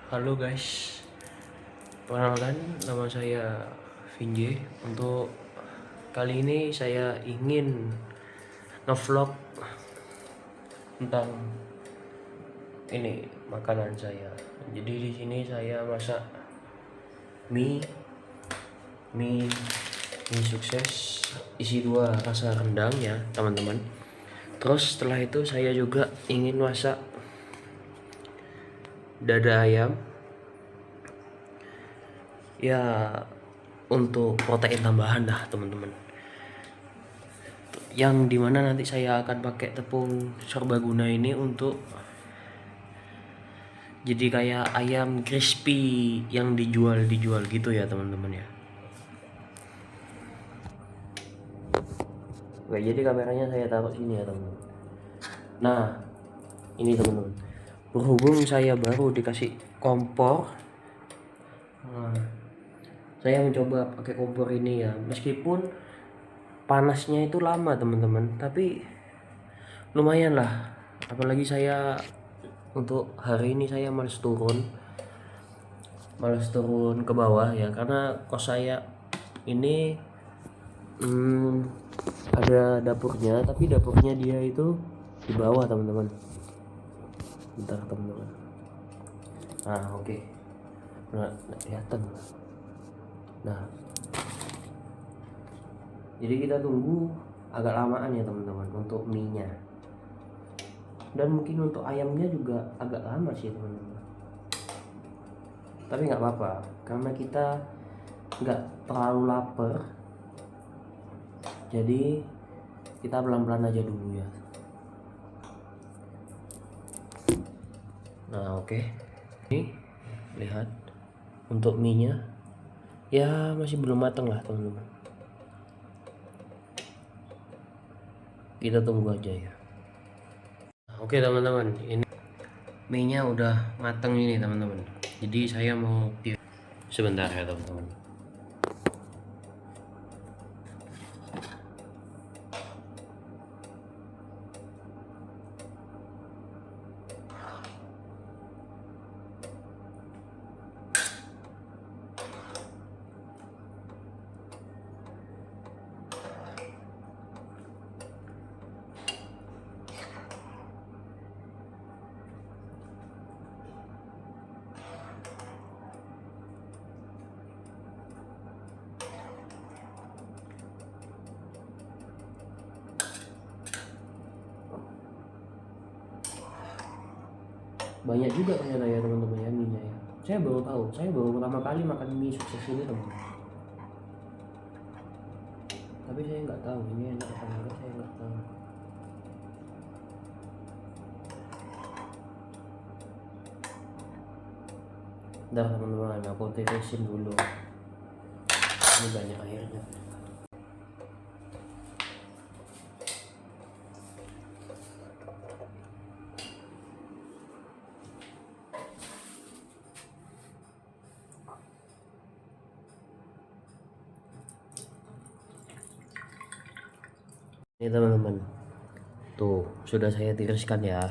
Halo guys, perkenalkan nama saya Vinje. Untuk kali ini saya ingin ngevlog tentang ini makanan saya. Jadi di sini saya masak mie, mie, mie sukses isi 2 rasa rendang ya teman-teman. Terus setelah itu saya juga ingin masak dada ayam ya, untuk protein tambahan dah teman-teman, yang dimana nanti saya akan pakai tepung serbaguna ini untuk jadi kayak ayam crispy yang dijual gitu ya teman-teman ya. Oke, jadi kameranya saya taruh sini ya teman-teman. Nah ini teman-teman, berhubung saya baru dikasih kompor, nah, saya mencoba pakai kompor ini ya, meskipun panasnya itu lama teman-teman, tapi lumayan lah. Apalagi saya untuk hari ini saya males turun ke bawah ya, karena kos saya ini ada dapurnya, tapi dapurnya dia itu di bawah teman-teman. Bentar teman-teman. Nah oke, nggak kelihatan. Nah jadi kita tunggu agak lamaan ya teman-teman untuk mie nya, dan mungkin untuk ayamnya juga agak lama sih teman-teman, tapi nggak apa-apa karena kita nggak terlalu lapar, jadi kita pelan-pelan aja dulu ya. Nah oke, ini lihat untuk mie nya ya masih belum matang lah teman-teman, kita tunggu aja ya. Oke teman-teman, ini mie nya udah matang ini teman-teman, jadi saya mau sebentar ya teman-teman. Banyak juga ternyata ya teman-teman ya mie nya ya, saya baru tahu, saya baru pertama kali makan mie sukses ini teman-teman, tapi saya nggak tahu ini enak apa enggak, saya nggak tahu. Ntar teman-teman aku tirisin dulu, ini banyak airnya. Ini teman-teman, tuh sudah saya tiriskan ya,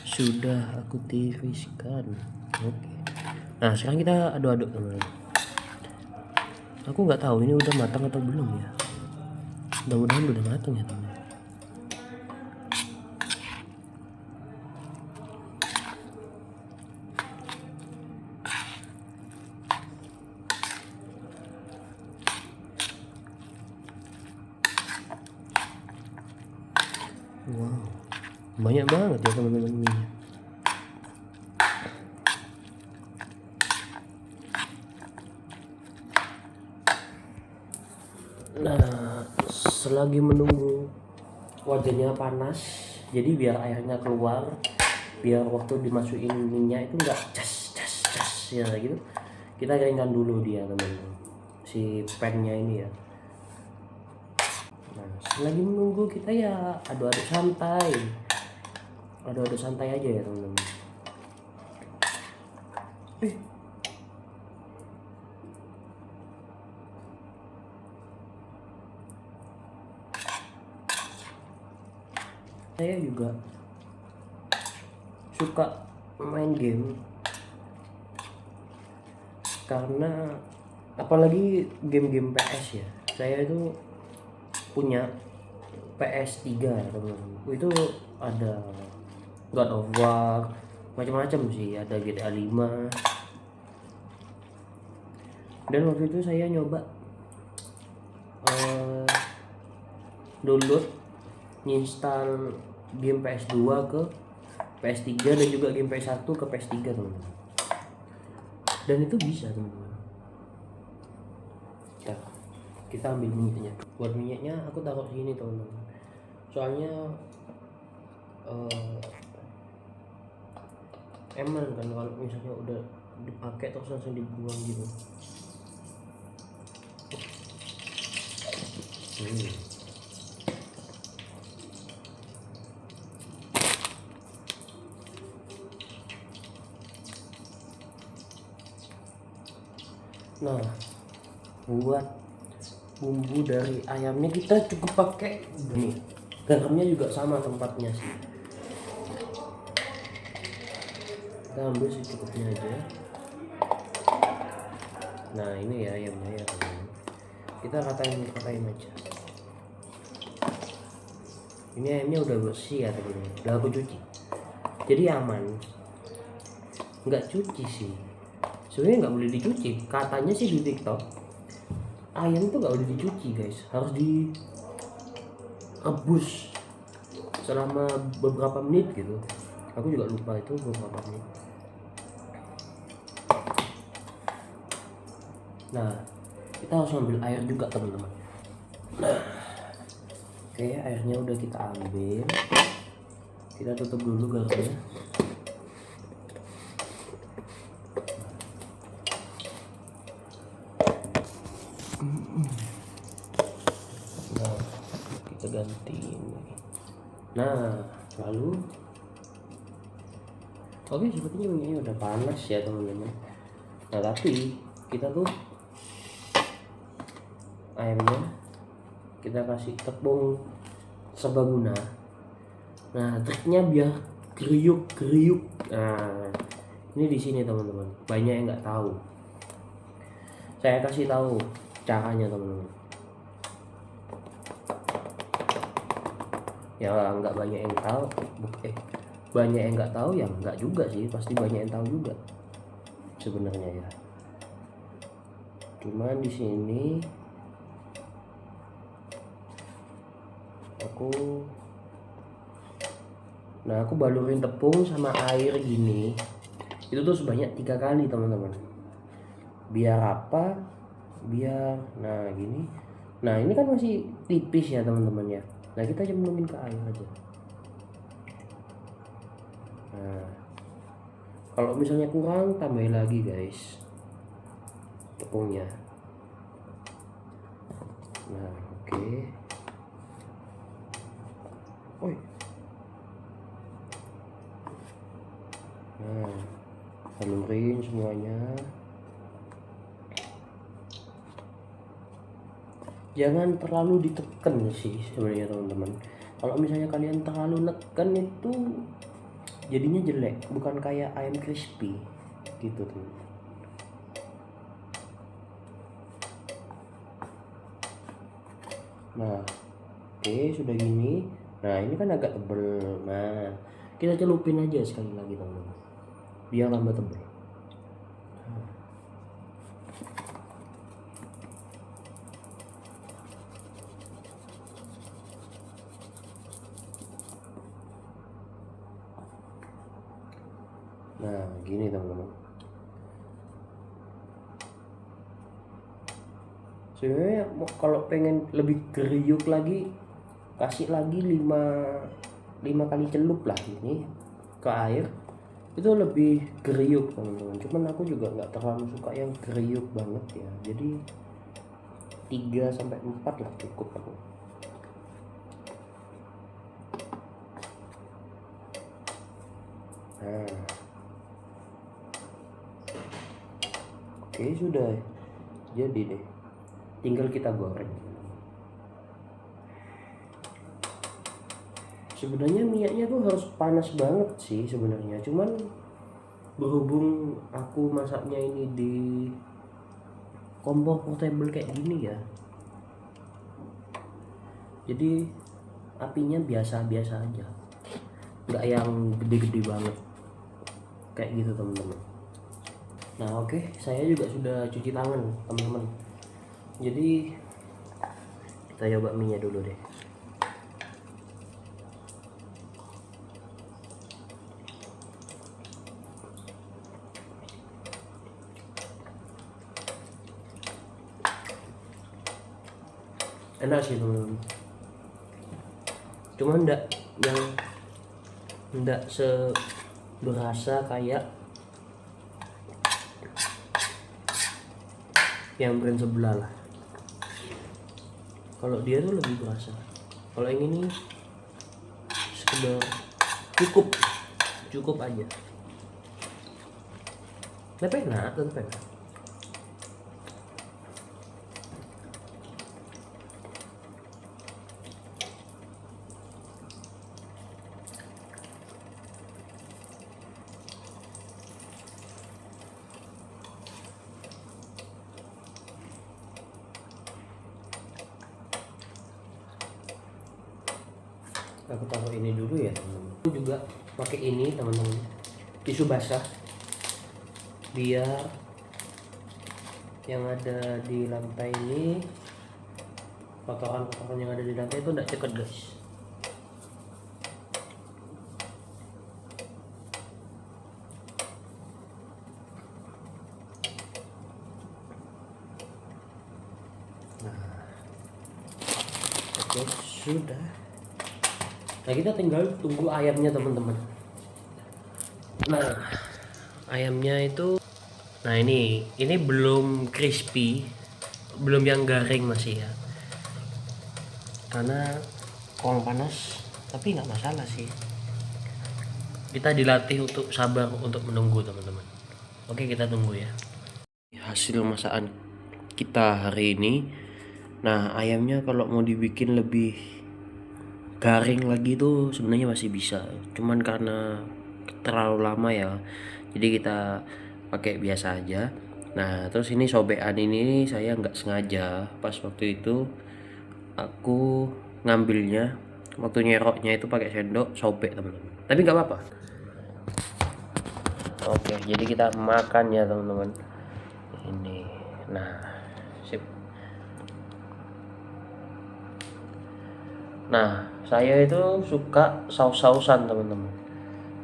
sudah aku tiriskan. Oke, nah sekarang kita aduk-aduk teman-teman. Aku nggak tahu ini udah matang atau belum ya, mudah-mudahan udah matang ya teman. Wow, banyak banget ya teman-teman mie. Nah selagi menunggu wajahnya panas, jadi biar airnya keluar, biar waktu dimasukin minyak itu enggak cas cas cas ya gitu, kita keringkan dulu dia teman-teman, si pannya ini ya. Nah selagi menunggu kita ya aduk-aduk santai, aduk-aduk santai aja ya teman-teman. Saya juga suka main game karena apalagi game-game PS ya, saya itu punya PS3 teman-teman. Itu ada God of War, macam-macam sih, ada GTA 5. Dan waktu itu saya nyoba download, install game PS2 ke PS3 dan juga game PS1 ke PS3 teman-teman. Dan itu bisa teman-teman. Kita ambil minyaknya. Buat minyaknya aku taruh sini teman-teman. Soalnya eman kan kalau misalnya udah dipakai terus langsung dibuang gitu. Nah, buat bumbu dari ayamnya kita cukup pakai ini. Garamnya juga sama tempatnya sih. Kita ambil secukupnya aja. Nah, ini ya ayamnya ya teman. Kita katain aja. Ini ayamnya udah bersih ya teman-teman. Udah aku cuci. Jadi aman. Nggak cuci sih. Sebenarnya nggak boleh dicuci. Katanya sih di TikTok ayam tuh nggak boleh dicuci guys. Harus direbus selama beberapa menit gitu. Aku juga lupa itu beberapa menit. Nah, kita harus ambil air juga teman-teman. Nah, oke, airnya udah kita ambil. Kita tutup dulu garamnya. Nah, kita ganti ini. Nah, lalu oke, sepertinya minyaknya udah panas ya teman-teman. Nah, tapi kita tuh ayamnya kita kasih tepung serbaguna. Nah, triknya biar kriuk. Nah, ini di sini teman-teman. Banyak yang nggak tahu. Saya kasih tahu caranya teman-teman. Ya nggak banyak yang tahu. Banyak yang nggak tahu ya nggak juga sih. Pasti banyak yang tahu juga sebenarnya ya. Cuman di sini aku balurin tepung sama air gini. Itu tuh sebanyak 3 kali teman-teman. Biar apa? Biar nah gini. Nah, ini kan masih tipis ya teman-teman ya. Nah, kita cemplungin ke air aja. Nah, kalau misalnya kurang tambahin lagi guys tepungnya. Nah, oke. Nah, halurin semuanya. Jangan terlalu ditekan sih sebenarnya teman-teman. Kalau misalnya kalian terlalu neken itu jadinya jelek, bukan kayak ayam crispy gitu tuh. Nah, oke, sudah gini. Nah, ini kan agak tebel. Nah, kita celupin aja sekali lagi teman-teman, biar tambah tebel. Nah, gini teman-teman. Sebenarnya kalau pengen lebih kriuk lagi, kasih lagi 5 kali celup lah ini ke air. Itu lebih kriuk teman-teman. Cuman aku juga nggak terlalu suka yang kriuk banget ya. Jadi 3-4 lah cukup aku. Nah, oke, sudah jadi deh, tinggal kita goreng. Sebenarnya minyaknya tuh harus panas banget sih sebenarnya, cuman berhubung aku masaknya ini di kompor portable kayak gini ya, jadi apinya biasa-biasa aja, nggak yang gede-gede banget kayak gitu teman-teman. Nah oke, saya juga sudah cuci tangan teman-teman, jadi kita coba minyak dulu deh. Enak sih teman-teman, cuma enggak berasa kayak yang brand sebelah lah. Kalau dia tuh lebih berasa, kalau yang ini sekedar cukup aja, tapi enak, tetap enak. Aku taruh ini dulu ya teman-teman. Aku juga pakai ini teman-teman, tisu basah, biar yang ada di lantai ini, kotoran-kotoran yang ada di lantai itu tidak cekat guys. Nah oke, sudah. Nah kita tinggal tunggu ayamnya teman-teman. Nah ayamnya itu, nah ini belum crispy, belum yang garing masih ya, karena kurang panas, tapi nggak masalah sih, kita dilatih untuk sabar untuk menunggu teman-teman. Oke kita tunggu ya hasil masakan kita hari ini. Nah ayamnya kalau mau dibikin lebih garing lagi tuh sebenarnya masih bisa, cuman karena terlalu lama ya, jadi kita pakai biasa aja. Nah terus ini sobekan ini saya nggak sengaja, pas waktu itu aku ngambilnya, waktu nyeroknya itu pakai sendok sobek teman-teman, tapi nggak apa-apa. Oke jadi kita makan ya teman-teman ini. Nah sip. Nah saya itu suka saus-sausan teman-teman,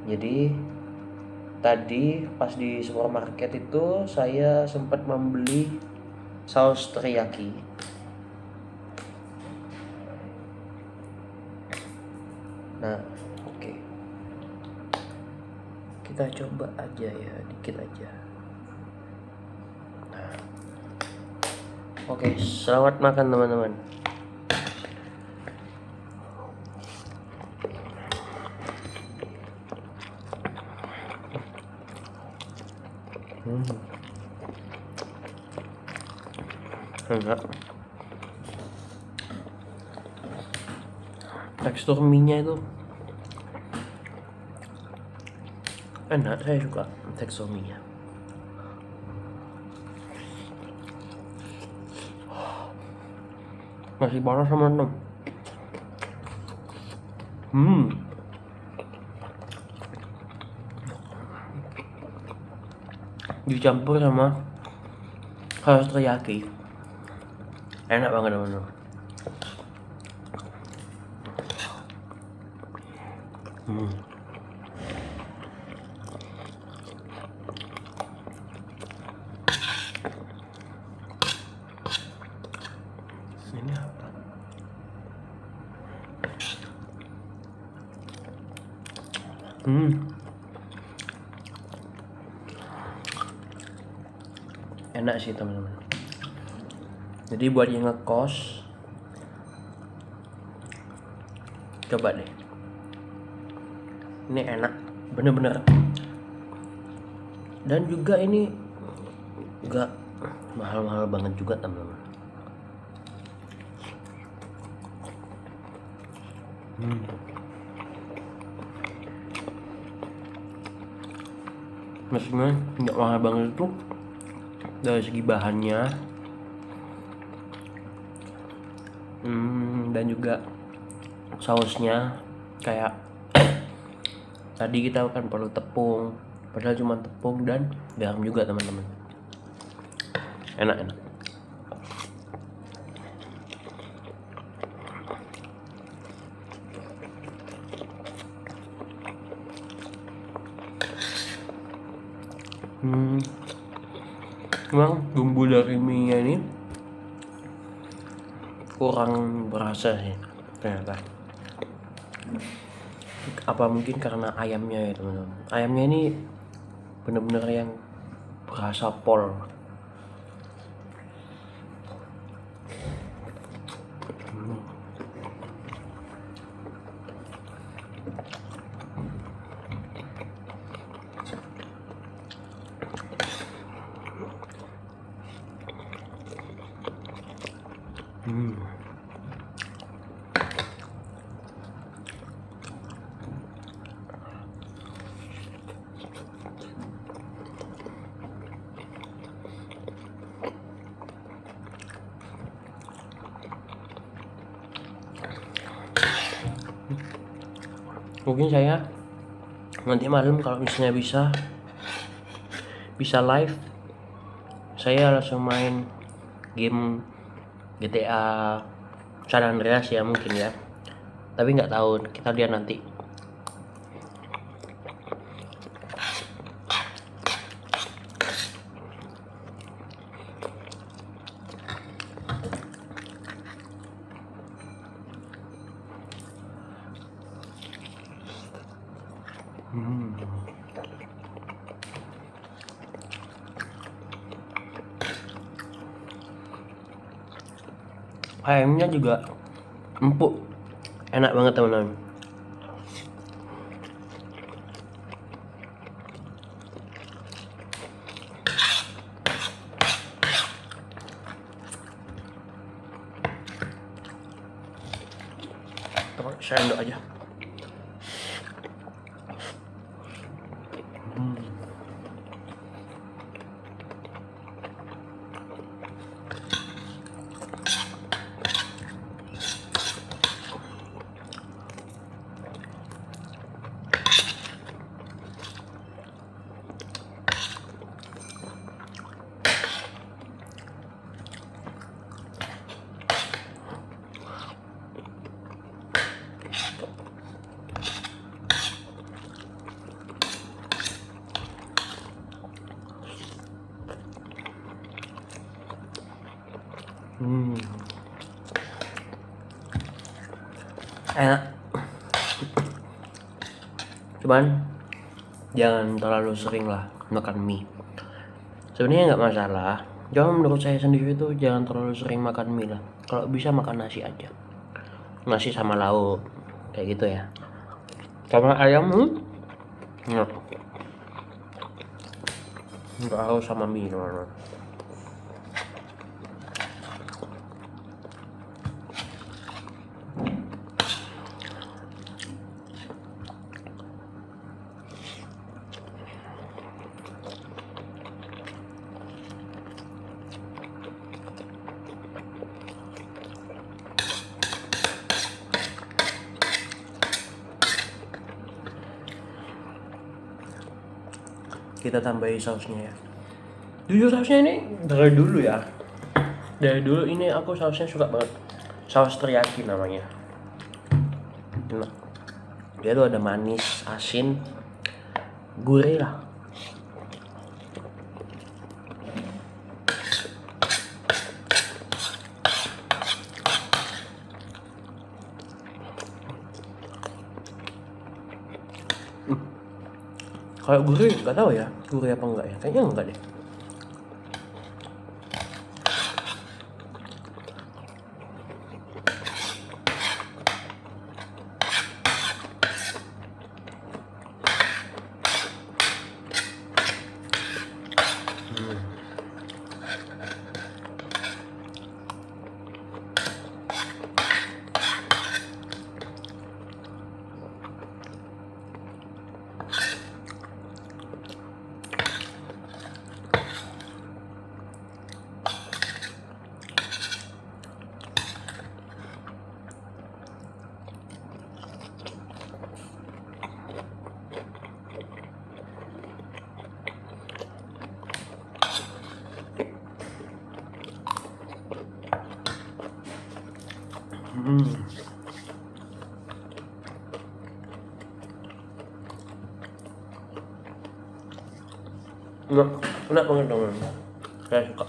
jadi tadi pas di supermarket itu saya sempat membeli saus teriyaki. Nah oke, kita coba aja ya, dikit aja. Nah oke, selamat makan teman-teman. Enggak, tekstur mie-nya itu enak, saya suka tekstur mie-nya. Masih panas teman-teman. Dicampur sama saus teriyaki, enak banget teman-teman. Ini apa? Enak sih teman-teman. Jadi buat yang ngekos, coba deh, ini enak bener-bener. Dan juga ini enggak mahal-mahal banget juga teman-teman. Maksudnya nggak mahal banget itu dari segi bahannya, Dan juga sausnya kayak tadi kita kan perlu tepung, padahal cuma tepung dan garam juga teman-teman. Enak. Memang bumbu dari mie ini kurang berasa sih ternyata. Apa mungkin karena ayamnya ya teman-teman. Ayamnya ini bener-bener yang berasa pol. Mungkin saya nanti malam kalau misalnya bisa live, saya langsung main game GTA San Andreas ya mungkin ya. Tapi nggak tahu, kita lihat nanti. Ayamnya juga empuk, enak banget teman-teman. Sendok aja. Enak. Cuman jangan terlalu sering lah makan mie. Sebenarnya nggak masalah. Cuma menurut saya sendiri tuh jangan terlalu sering makan mie lah. Kalau bisa makan nasi aja. Nasi sama lauk kayak gitu ya. Sama ayam nggak harus sama mie teman-teman. Kita tambahin sausnya ya. Jujur sausnya ini dari dulu ya. Dari dulu ini aku sausnya suka banget. Saus teriyaki namanya. Enak. Dia tuh ada manis, asin, gurih lah. Kalau gurih nggak tahu ya, gurih apa enggak ya? Kayaknya enggak deh. Enak banget dong. Saya suka.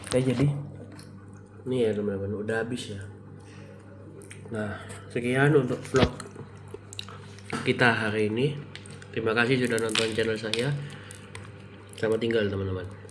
Oke, jadi ini ya teman-teman, udah habis ya. Nah, sekian untuk vlog kita hari ini. Terima kasih sudah nonton channel saya. Selamat tinggal teman-teman.